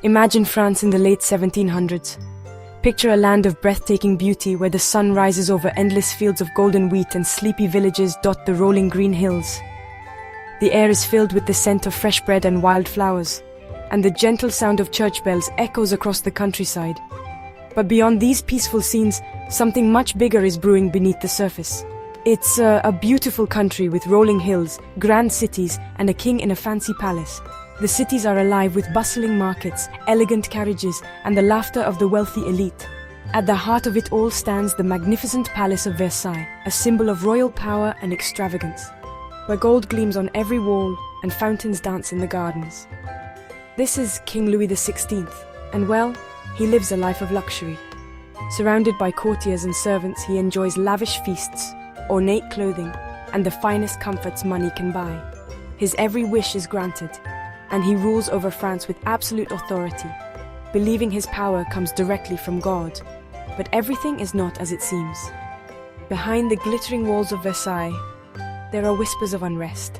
Imagine France in the late 1700s. Picture a land of breathtaking beauty where the sun rises over endless fields of golden wheat and sleepy villages dot the rolling green hills. The air is filled with the scent of fresh bread and wildflowers, and the gentle sound of church bells echoes across the countryside. But beyond these peaceful scenes, something much bigger is brewing beneath the surface. It's a beautiful country with rolling hills, grand cities, and a king in a fancy palace. The cities are alive with bustling markets, elegant carriages, and the laughter of the wealthy elite. At the heart of it all stands the magnificent Palace of Versailles, a symbol of royal power and extravagance, where gold gleams on every wall and fountains dance in the gardens. This is King Louis XVI, and well, he lives a life of luxury. Surrounded by courtiers and servants, he enjoys lavish feasts, ornate clothing, and the finest comforts money can buy. His every wish is granted, and he rules over France with absolute authority, believing his power comes directly from God. But everything is not as it seems. Behind the glittering walls of Versailles, there are whispers of unrest.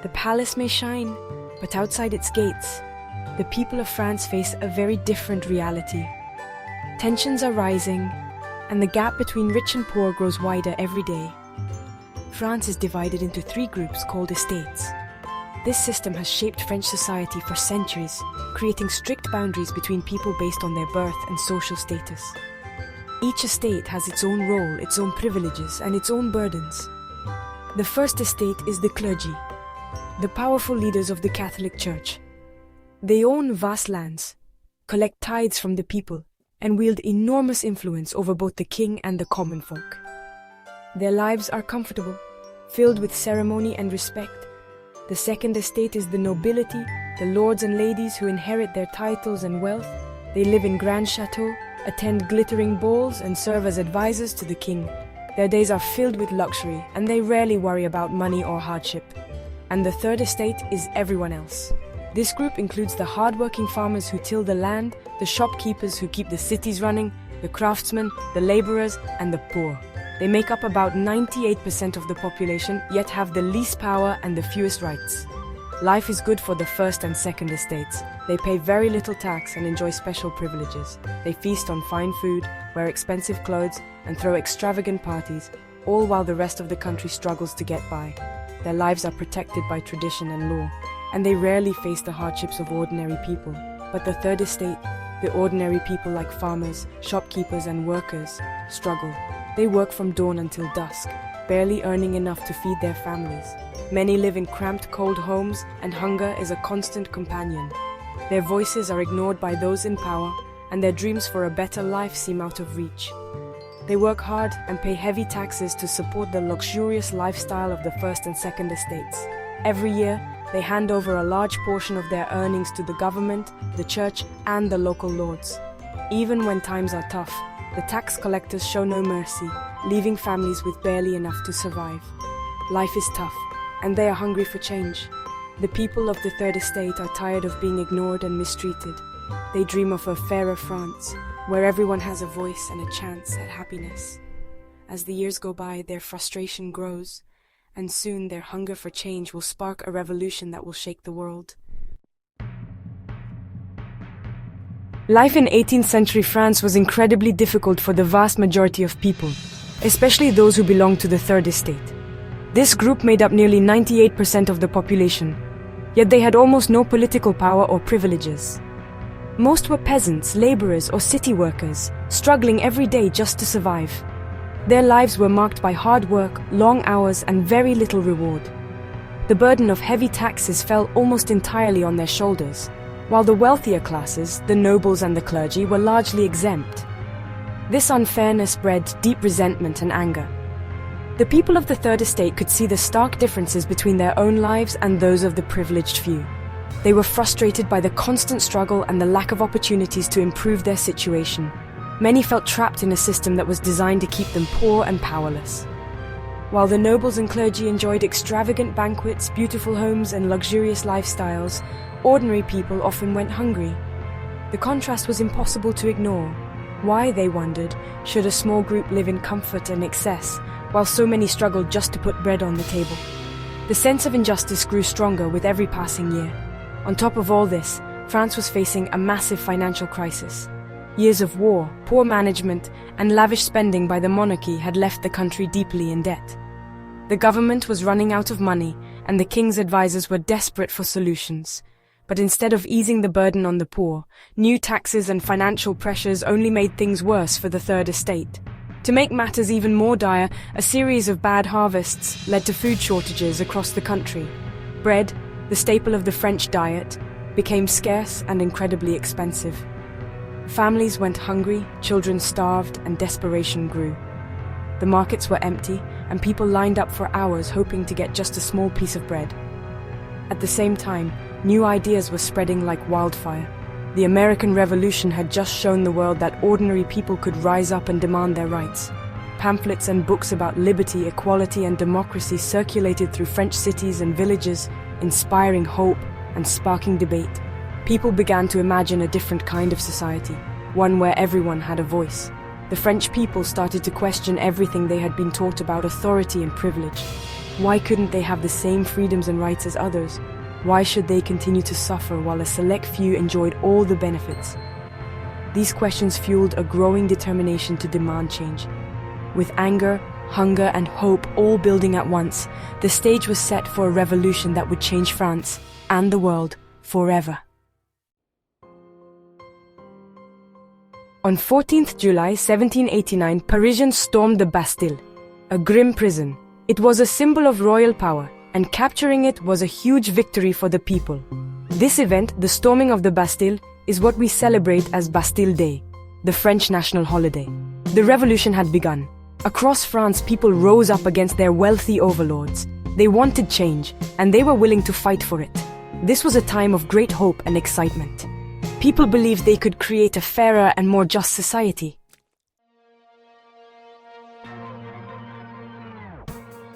The palace may shine, but outside its gates, the people of France face a very different reality. Tensions are rising, and the gap between rich and poor grows wider every day. France is divided into three groups called estates. This system has shaped French society for centuries, creating strict boundaries between people based on their birth and social status. Each estate has its own role, its own privileges, and its own burdens. The first estate is the clergy, the powerful leaders of the Catholic Church. They own vast lands, collect tithes from the people, and wield enormous influence over both the king and the common folk. Their lives are comfortable, filled with ceremony and respect. The second estate is the nobility, the lords and ladies who inherit their titles and wealth. They live in grand chateaux, attend glittering balls, and serve as advisors to the king. Their days are filled with luxury, and they rarely worry about money or hardship. And the third estate is everyone else. This group includes the hard-working farmers who till the land, the shopkeepers who keep the cities running, the craftsmen, the laborers, and the poor. They make up about 98% of the population, yet have the least power and the fewest rights. Life is good for the first and second estates. They pay very little tax and enjoy special privileges. They feast on fine food, wear expensive clothes, and throw extravagant parties, all while the rest of the country struggles to get by. Their lives are protected by tradition and law, and they rarely face the hardships of ordinary people. But the third estate, the ordinary people like farmers, shopkeepers, and workers, struggle. They work from dawn until dusk, barely earning enough to feed their families. Many live in cramped, cold homes, and hunger is a constant companion. Their voices are ignored by those in power, and their dreams for a better life seem out of reach. They work hard and pay heavy taxes to support the luxurious lifestyle of the first and second estates. Every year, they hand over a large portion of their earnings to the government, the church, and the local lords. Even when times are tough, the tax collectors show no mercy, leaving families with barely enough to survive. Life is tough, and they are hungry for change. The people of the third estate are tired of being ignored and mistreated. They dream of a fairer France, where everyone has a voice and a chance at happiness. As the years go by, their frustration grows, and soon their hunger for change will spark a revolution that will shake the world. Life in 18th century France was incredibly difficult for the vast majority of people, especially those who belonged to the third estate. This group made up nearly 98% of the population, yet they had almost no political power or privileges. Most were peasants, laborers, or city workers, struggling every day just to survive. Their lives were marked by hard work, long hours, and very little reward. The burden of heavy taxes fell almost entirely on their shoulders, while the wealthier classes, the nobles and the clergy, were largely exempt. This unfairness bred deep resentment and anger. The people of the third estate could see the stark differences between their own lives and those of the privileged few. They were frustrated by the constant struggle and the lack of opportunities to improve their situation. Many felt trapped in a system that was designed to keep them poor and powerless. While the nobles and clergy enjoyed extravagant banquets, beautiful homes, and luxurious lifestyles, ordinary people often went hungry. The contrast was impossible to ignore. Why, they wondered, should a small group live in comfort and excess, while so many struggled just to put bread on the table? The sense of injustice grew stronger with every passing year. On top of all this, France was facing a massive financial crisis. Years of war, poor management, and lavish spending by the monarchy had left the country deeply in debt. The government was running out of money, and the king's advisors were desperate for solutions. But instead of easing the burden on the poor, new taxes and financial pressures only made things worse for the Third Estate. To make matters even more dire, a series of bad harvests led to food shortages across the country. Bread, the staple of the French diet, became scarce and incredibly expensive. Families went hungry, children starved, and desperation grew. The markets were empty, and people lined up for hours hoping to get just a small piece of bread. At the same time, new ideas were spreading like wildfire. The American Revolution had just shown the world that ordinary people could rise up and demand their rights. Pamphlets and books about liberty, equality, and democracy circulated through French cities and villages, inspiring hope and sparking debate. People began to imagine a different kind of society, one where everyone had a voice. The French people started to question everything they had been taught about authority and privilege. Why couldn't they have the same freedoms and rights as others? Why should they continue to suffer while a select few enjoyed all the benefits? These questions fueled a growing determination to demand change. With anger, hunger, and hope all building at once, the stage was set for a revolution that would change France and the world forever. On 14th July 1789, Parisians stormed the Bastille, a grim prison. It was a symbol of royal power, and capturing it was a huge victory for the people. This event, the storming of the Bastille, is what we celebrate as Bastille Day, the French national holiday. The revolution had begun. Across France, people rose up against their wealthy overlords. They wanted change, and they were willing to fight for it. This was a time of great hope and excitement. People believed they could create a fairer and more just society.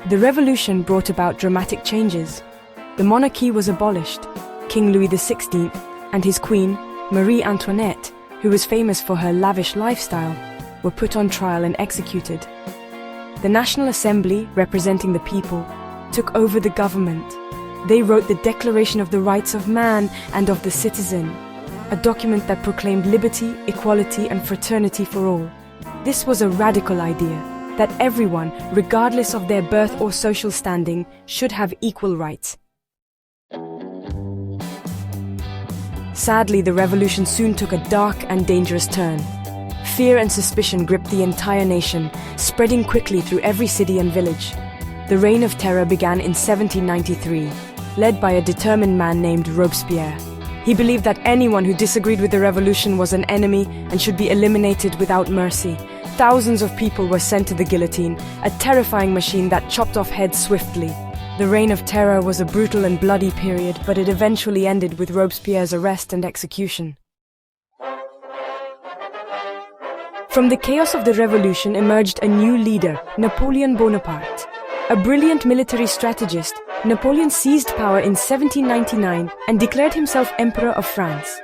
The revolution brought about dramatic changes. The monarchy was abolished. King Louis XVI and his queen, Marie Antoinette, who was famous for her lavish lifestyle, were put on trial and executed. The National Assembly, representing the people, took over the government. They wrote the Declaration of the Rights of Man and of the Citizen, a document that proclaimed liberty, equality, and fraternity for all. This was a radical idea, that everyone, regardless of their birth or social standing, should have equal rights. Sadly, the revolution soon took a dark and dangerous turn. Fear and suspicion gripped the entire nation, spreading quickly through every city and village. The Reign of Terror began in 1793, led by a determined man named Robespierre. He believed that anyone who disagreed with the revolution was an enemy and should be eliminated without mercy. Thousands of people were sent to the guillotine, a terrifying machine that chopped off heads swiftly. The Reign of Terror was a brutal and bloody period, but it eventually ended with Robespierre's arrest and execution. From the chaos of the revolution emerged a new leader, Napoleon Bonaparte. A brilliant military strategist, Napoleon seized power in 1799 and declared himself Emperor of France.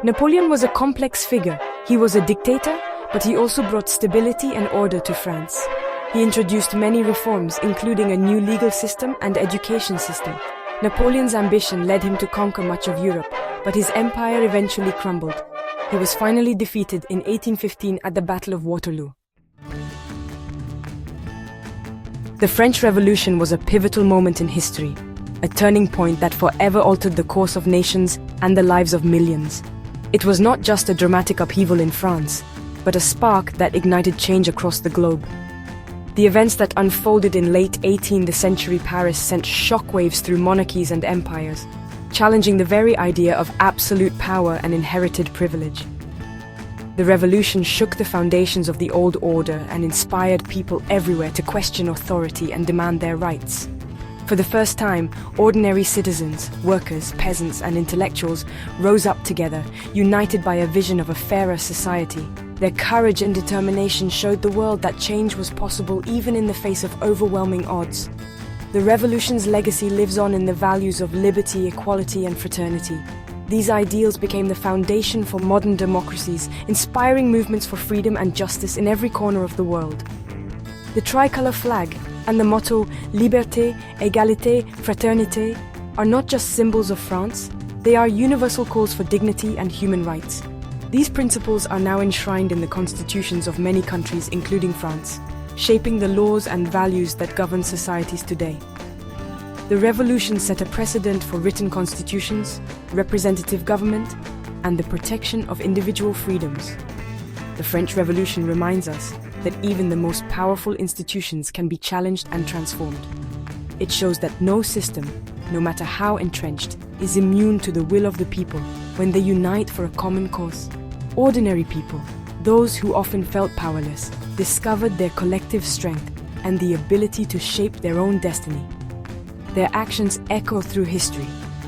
Napoleon was a complex figure. He was a dictator, but he also brought stability and order to France. He introduced many reforms, including a new legal system and education system. Napoleon's ambition led him to conquer much of Europe, but his empire eventually crumbled. He was finally defeated in 1815 at the Battle of Waterloo. The French Revolution was a pivotal moment in history, a turning point that forever altered the course of nations and the lives of millions. It was not just a dramatic upheaval in France, but a spark that ignited change across the globe. The events that unfolded in late 18th century Paris sent shockwaves through monarchies and empires, challenging the very idea of absolute power and inherited privilege. The revolution shook the foundations of the old order and inspired people everywhere to question authority and demand their rights. For the first time, ordinary citizens, workers, peasants, and intellectuals rose up together, united by a vision of a fairer society. Their courage and determination showed the world that change was possible even in the face of overwhelming odds. The revolution's legacy lives on in the values of liberty, equality, and fraternity. These ideals became the foundation for modern democracies, inspiring movements for freedom and justice in every corner of the world. The tricolour flag and the motto Liberté, Égalité, Fraternité are not just symbols of France, They are universal calls for dignity and human rights. These principles are now enshrined in the constitutions of many countries, including France, shaping the laws and values that govern societies today. The revolution set a precedent for written constitutions, representative government, and the protection of individual freedoms. The French Revolution reminds us that even the most powerful institutions can be challenged and transformed. It shows that no system, no matter how entrenched, is immune to the will of the people when they unite for a common cause. Ordinary people, those who often felt powerless, discovered their collective strength and the ability to shape their own destiny. Their actions echo through history,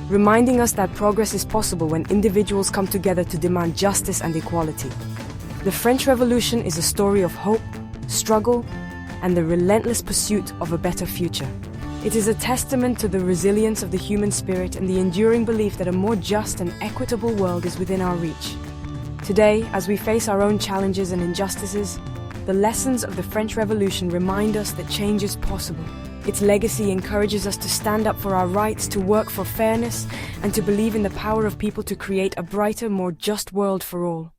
reminding us that progress is possible when individuals come together to demand justice and equality. The French Revolution is a story of hope, struggle, and the relentless pursuit of a better future. It is a testament to the resilience of the human spirit and the enduring belief that a more just and equitable world is within our reach. Today, as we face our own challenges and injustices, the lessons of the French Revolution remind us that change is possible. Its legacy encourages us to stand up for our rights, to work for fairness, and to believe in the power of people to create a brighter, more just world for all.